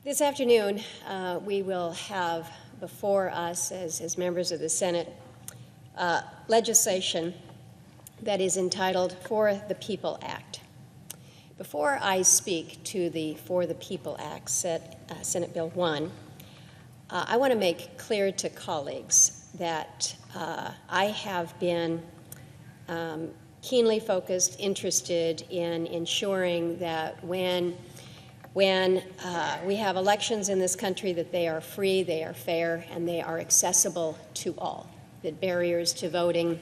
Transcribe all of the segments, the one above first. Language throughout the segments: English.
This afternoon, we will have before us, as members of the Senate, legislation that is entitled For the People Act. Before I speak to the For the People Act, Senate Bill 1, I want to make clear to colleagues that I have been keenly focused, interested in ensuring that when we have elections in this country, that they are free, they are fair, and they are accessible to all, that barriers to voting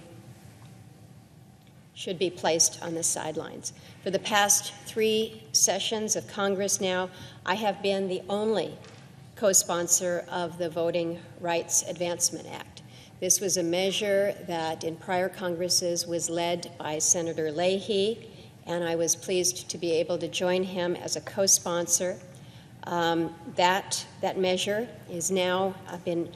should be placed on the sidelines. For the past 3 sessions of Congress now, I have been the only co-sponsor of the Voting Rights Advancement Act. This was a measure that in prior Congresses was led by Senator Leahy, and I was pleased to be able to join him as a co-sponsor. That measure is now been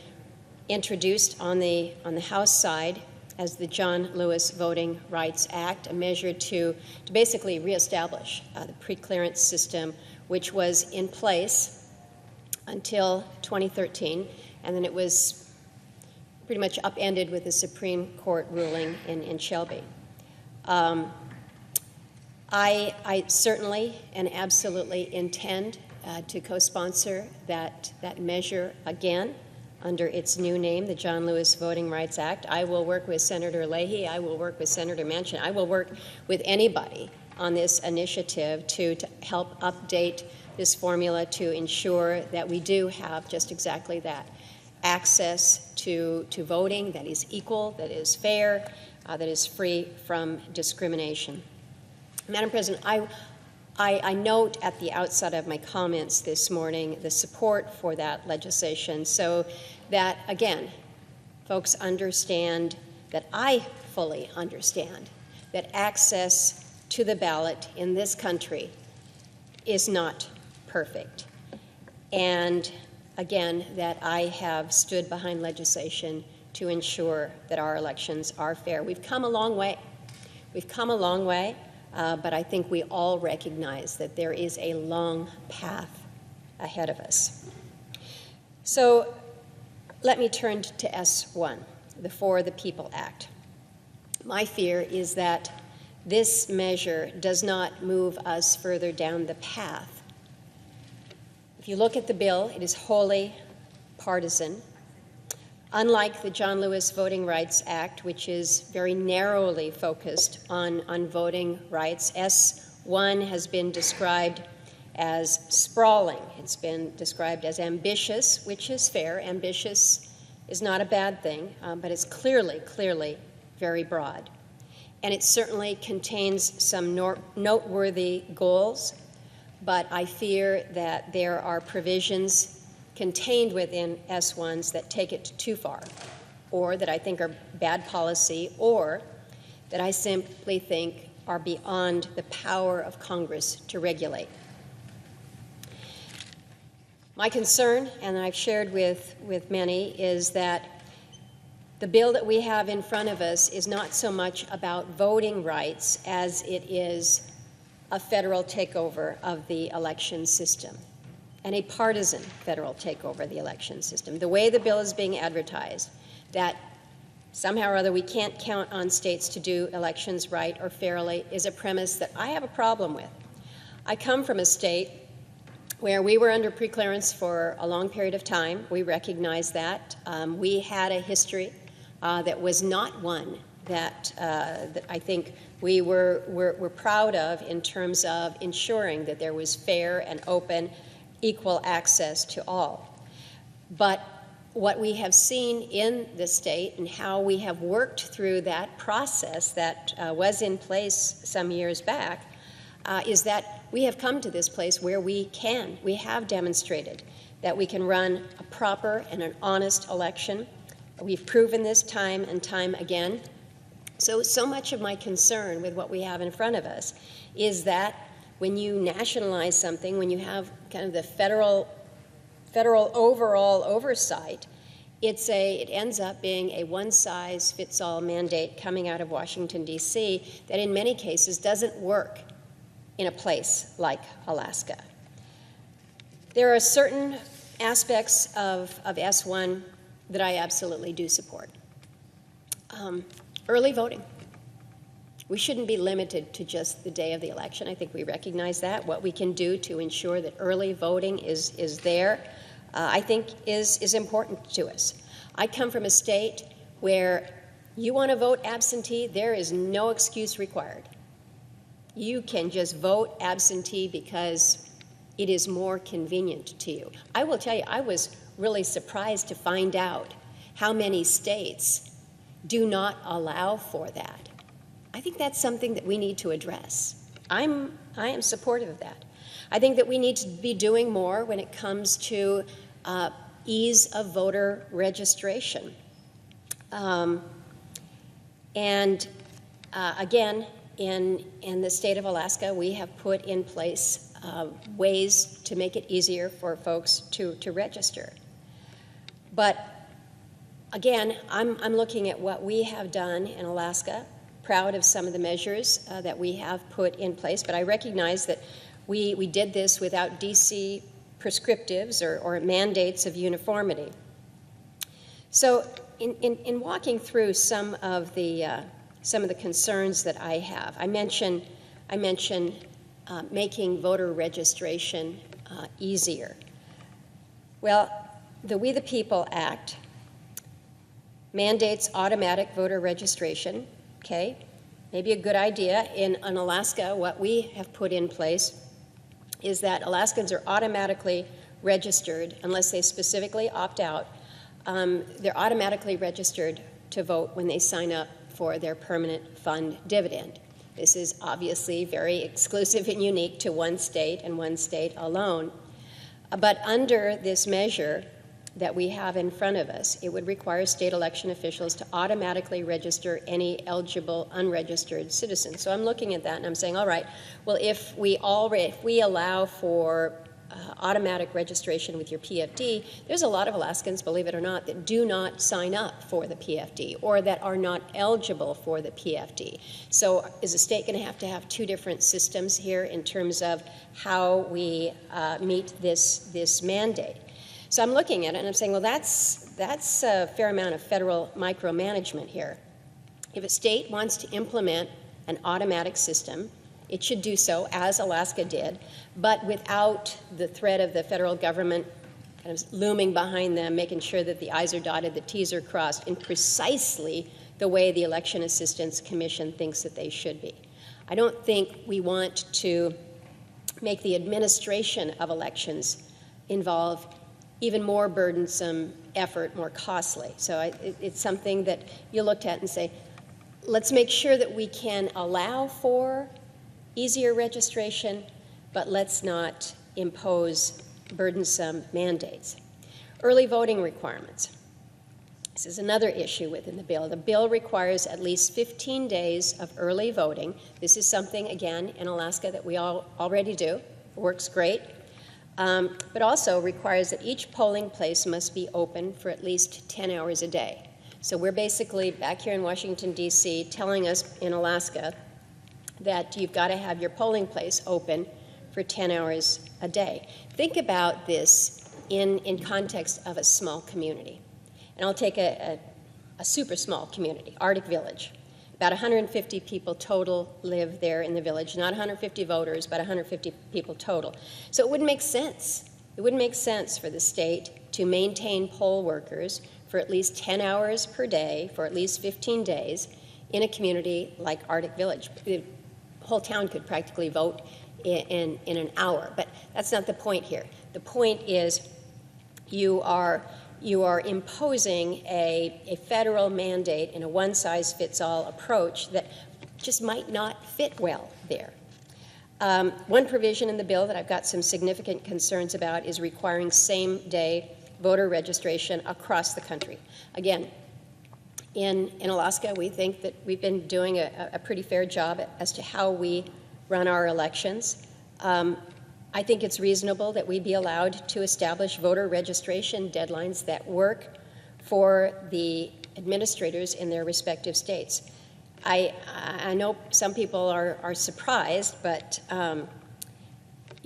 introduced on the House side as the John Lewis Voting Rights Act, a measure to basically reestablish the pre-clearance system, which was in place until 2013, and then it was pretty much upended with the Supreme Court ruling in Shelby. I certainly and absolutely intend to co-sponsor that measure again under its new name, the John Lewis Voting Rights Act. I will work with Senator Leahy. I will work with Senator Manchin. I will work with anybody on this initiative to help update this formula to ensure that we do have just exactly that, access to voting that is equal, that is fair, that is free from discrimination. Madam President, I note at the outset of my comments this morning the support for that legislation so that, again, folks understand that I fully understand that access to the ballot in this country is not perfect. And, again, that I have stood behind legislation to ensure that our elections are fair. We've come a long way. We've come a long way. But I think we all recognize that there is a long path ahead of us. So let me turn to S1, the For the People Act. My fear is that this measure does not move us further down the path. If you look at the bill, it is wholly partisan. Unlike the John Lewis Voting Rights Act, which is very narrowly focused on voting rights, S1 has been described as sprawling. It's been described as ambitious, which is fair. Ambitious is not a bad thing, but it's clearly very broad. And it certainly contains some noteworthy goals, but I fear that there are provisions contained within S1s that take it too far, or that I think are bad policy, or that I simply think are beyond the power of Congress to regulate. My concern, and I've shared with many, is that the bill that we have in front of us is not so much about voting rights as it is a federal takeover of the election system, and a partisan federal takeover of the election system. The way the bill is being advertised, that somehow or other we can't count on states to do elections right or fairly, is a premise that I have a problem with. I come from a state where we were under preclearance for a long period of time. We recognize that. We had a history that was not one that I think we were proud of in terms of ensuring that there was fair and open equal access to all. But what we have seen in the state and how we have worked through that process that was in place some years back is that we have come to this place where we have demonstrated that we can run a proper and an honest election. We've proven this time and time again. So much of my concern with what we have in front of us is that when you nationalize something, when you have kind of the federal overall oversight, it ends up being a one-size-fits-all mandate coming out of Washington, D.C. that in many cases doesn't work in a place like Alaska. There are certain aspects of S1 that I absolutely do support. Early voting. We shouldn't be limited to just the day of the election. I think we recognize that. What we can do to ensure that early voting is there, I think is important to us. I come from a state where you want to vote absentee, there is no excuse required. You can just vote absentee because it is more convenient to you. I will tell you, I was really surprised to find out how many states do not allow for that. I think that's something that we need to address. I am supportive of that. I think that we need to be doing more when it comes to ease of voter registration. Again, in the state of Alaska, we have put in place ways to make it easier for folks to register. But again, I'm looking at what we have done in Alaska, proud of some of the measures that we have put in place, but I recognize that we did this without DC prescriptives or mandates of uniformity. So in walking through some of the concerns that I have, I mentioned making voter registration easier. Well, the We the People Act mandates automatic voter registration. Okay, maybe a good idea. In Alaska, what we have put in place is that Alaskans are automatically registered unless they specifically opt out. They're automatically registered to vote when they sign up for their permanent fund dividend. This is obviously very exclusive and unique to one state and one state alone. But under this measure that we have in front of us, it would require state election officials to automatically register any eligible unregistered citizens. So I'm looking at that and I'm saying, all right, well, if we allow for automatic registration with your PFD, there's a lot of Alaskans, believe it or not, that do not sign up for the PFD or that are not eligible for the PFD. So is the state going to have two different systems here in terms of how we meet this mandate? So I'm looking at it and I'm saying, well, that's a fair amount of federal micromanagement here. If a state wants to implement an automatic system, it should do so, as Alaska did, but without the threat of the federal government kind of looming behind them, making sure that the I's are dotted, the T's are crossed, in precisely the way the Election Assistance Commission thinks that they should be. I don't think we want to make the administration of elections involve even more burdensome effort, more costly. So it's something that you looked at and say, let's make sure that we can allow for easier registration, but let's not impose burdensome mandates. Early voting requirements. This is another issue within the bill. The bill requires at least 15 days of early voting. This is something, again, in Alaska that we already do. It works great. But also requires that each polling place must be open for at least 10 hours a day. So we're basically back here in Washington, D.C., telling us in Alaska that you've got to have your polling place open for 10 hours a day. Think about this in context of a small community. And I'll take a super small community, Arctic Village. About 150 people total live there in the village, not 150 voters, but 150 people total. So it wouldn't make sense. It wouldn't make sense for the state to maintain poll workers for at least 10 hours per day for at least 15 days in a community like Arctic Village. The whole town could practically vote in an hour, but that's not the point here. The point is you are imposing a federal mandate in a one-size-fits-all approach that just might not fit well there. One provision in the bill that I've got some significant concerns about is requiring same-day voter registration across the country. Again, in Alaska, we think that we've been doing a pretty fair job as to how we run our elections. I think it's reasonable that we be allowed to establish voter registration deadlines that work for the administrators in their respective states. I know some people are surprised, but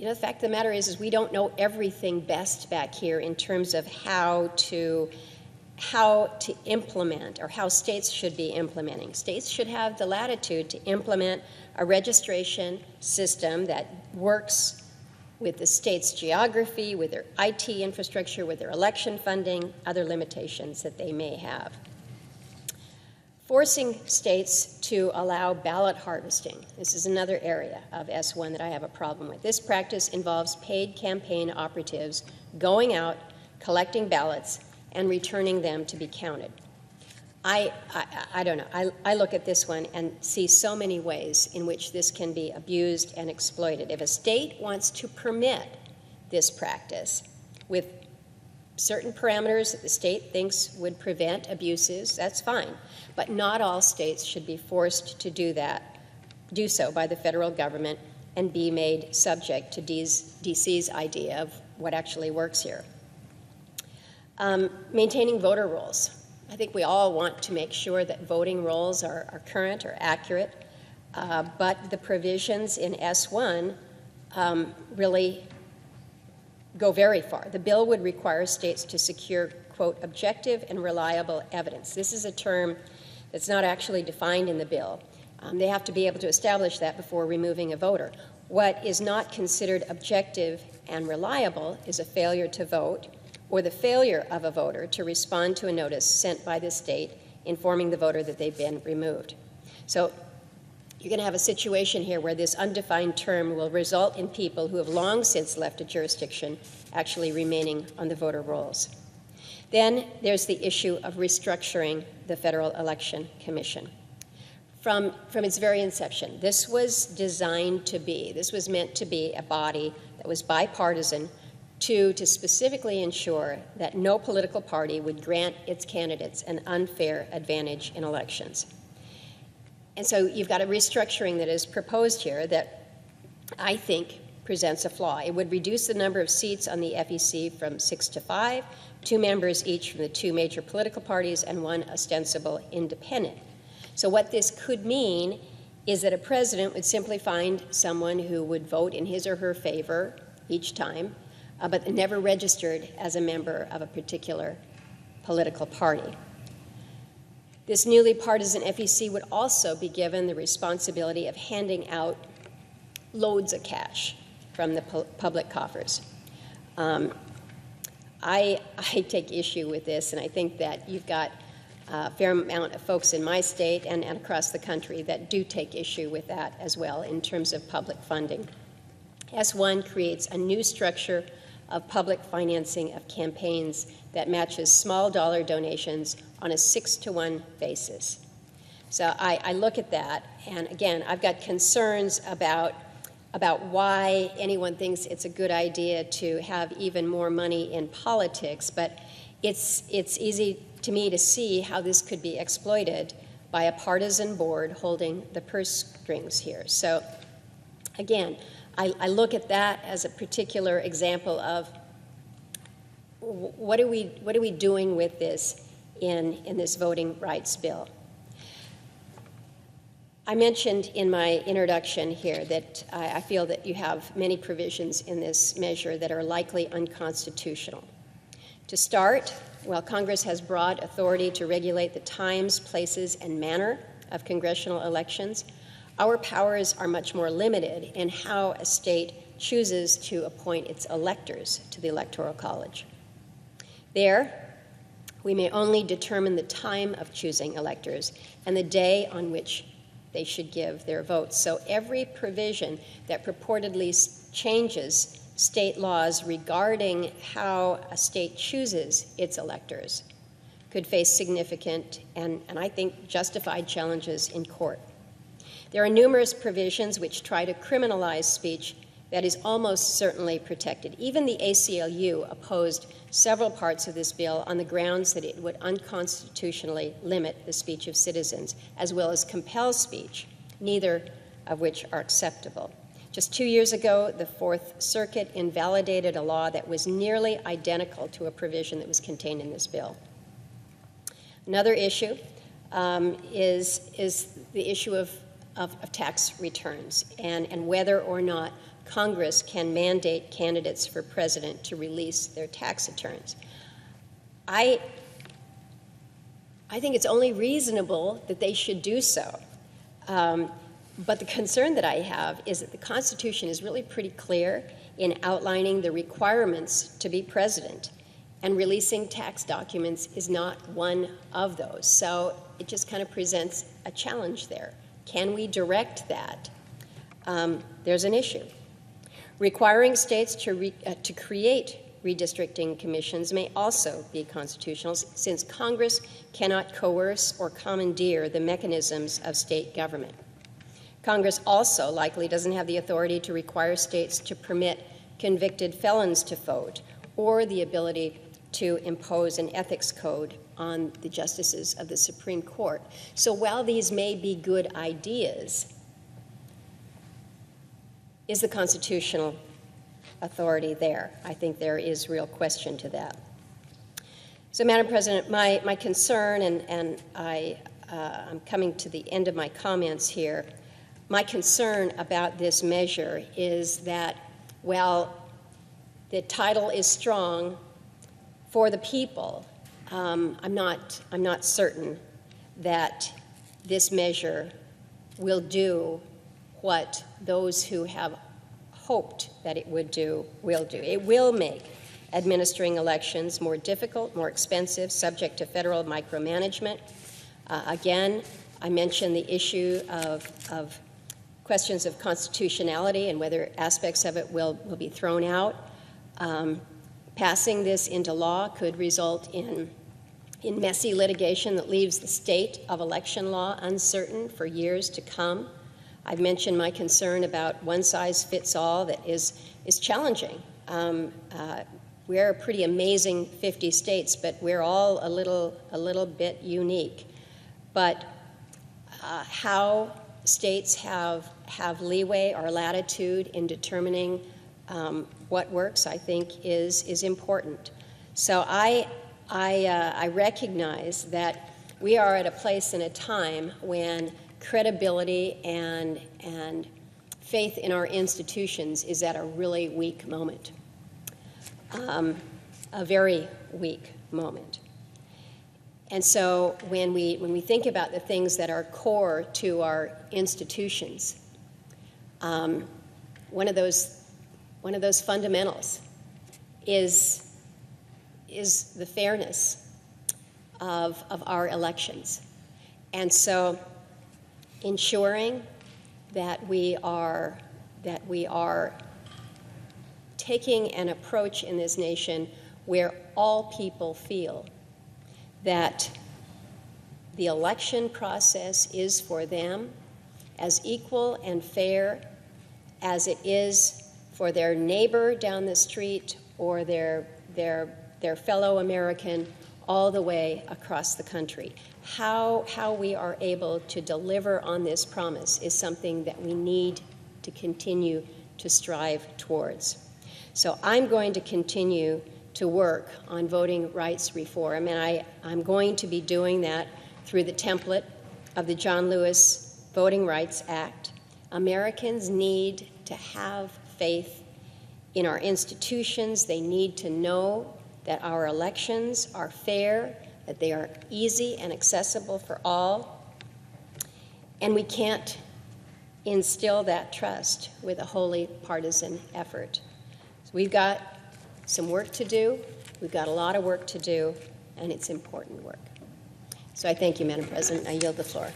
the fact of the matter is we don't know everything best back here in terms of how to implement, or how states should be implementing. States should have the latitude to implement a registration system that works with the state's geography, with their IT infrastructure, with their election funding, other limitations that they may have. Forcing states to allow ballot harvesting. This is another area of S1 that I have a problem with. This practice involves paid campaign operatives going out, collecting ballots, and returning them to be counted. I don't know. I look at this one and see so many ways in which this can be abused and exploited. If a state wants to permit this practice with certain parameters that the state thinks would prevent abuses, that's fine. But not all states should be forced to do so by the federal government and be made subject to DC's idea of what actually works here. Maintaining voter rolls. I think we all want to make sure that voting rolls are current or accurate, but the provisions in S1 really go very far. The bill would require states to secure, quote, objective and reliable evidence. This is a term that's not actually defined in the bill. They have to be able to establish that before removing a voter. What is not considered objective and reliable is a failure to vote, or the failure of a voter to respond to a notice sent by the state informing the voter that they've been removed. So you're going to have a situation here where this undefined term will result in people who have long since left a jurisdiction actually remaining on the voter rolls. Then there's the issue of restructuring the Federal Election Commission. From its very inception, this was meant to be a body that was bipartisan to specifically ensure that no political party would grant its candidates an unfair advantage in elections. And so you've got a restructuring that is proposed here that I think presents a flaw. It would reduce the number of seats on the FEC from 6 to 5, 2 members each from the 2 major political parties, and 1 ostensible independent. So what this could mean is that a president would simply find someone who would vote in his or her favor each time, but never registered as a member of a particular political party. This newly partisan FEC would also be given the responsibility of handing out loads of cash from the public coffers. I take issue with this, and I think that you've got a fair amount of folks in my state and across the country that do take issue with that as well in terms of public funding. S1 creates a new structure of public financing of campaigns that matches small dollar donations on a 6-to-1 basis. So I look at that, and again, I've got concerns about why anyone thinks it's a good idea to have even more money in politics, but it's easy to me to see how this could be exploited by a partisan board holding the purse strings here. So again, I look at that as a particular example of what are we doing with this in this voting rights bill. I mentioned in my introduction here that I feel that you have many provisions in this measure that are likely unconstitutional. To start, while Congress has broad authority to regulate the times, places, and manner of congressional elections, our powers are much more limited in how a state chooses to appoint its electors to the Electoral College. There, we may only determine the time of choosing electors and the day on which they should give their votes. So every provision that purportedly changes state laws regarding how a state chooses its electors could face significant and I think justified challenges in court. There are numerous provisions which try to criminalize speech that is almost certainly protected. Even the ACLU opposed several parts of this bill on the grounds that it would unconstitutionally limit the speech of citizens, as well as compel speech, neither of which are acceptable. Just 2 years ago, the Fourth Circuit invalidated a law that was nearly identical to a provision that was contained in this bill. Another issue is the issue of tax returns and whether or not Congress can mandate candidates for president to release their tax returns. I think it's only reasonable that they should do so. But the concern that I have is that the Constitution is really pretty clear in outlining the requirements to be president, and releasing tax documents is not one of those. So it just kind of presents a challenge there. Can we direct that? There's an issue. Requiring states to create redistricting commissions may also be constitutional, since Congress cannot coerce or commandeer the mechanisms of state government. Congress also likely doesn't have the authority to require states to permit convicted felons to vote, or the ability to impose an ethics code on the justices of the Supreme Court. So while these may be good ideas, is the constitutional authority there? I think there is real question to that. So, Madam President, my concern, and I'm coming to the end of my comments here, my concern about this measure is that, while the title is strong, for the people, I'm not certain that this measure will do what those who have hoped that it would do will do. It will make administering elections more difficult, more expensive, subject to federal micromanagement. Again, I mentioned the issue of questions of constitutionality and whether aspects of it will be thrown out. Passing this into law could result in messy litigation that leaves the state of election law uncertain for years to come. I've mentioned my concern about one-size-fits-all that is challenging. We're a pretty amazing 50 states, but we're all a little bit unique. But how states have leeway or latitude in determining what works, I think, is important. So I recognize that we are at a place and a time when credibility and faith in our institutions is at a really weak moment, a very weak moment. And so when we think about the things that are core to our institutions, one of those fundamentals is the fairness of our elections. And so ensuring that we are taking an approach in this nation where all people feel that the election process is for them as equal and fair as it is for their neighbor down the street or their fellow American all the way across the country. How we are able to deliver on this promise is something that we need to continue to strive towards. So I'm going to continue to work on voting rights reform, and I'm going to be doing that through the template of the John Lewis Voting Rights Act. Americans need to have faith in our institutions. They need to know that our elections are fair, that they are easy and accessible for all. And we can't instill that trust with a wholly partisan effort. So we've got some work to do. We've got a lot of work to do, and it's important work. So I thank you, Madam President. I yield the floor.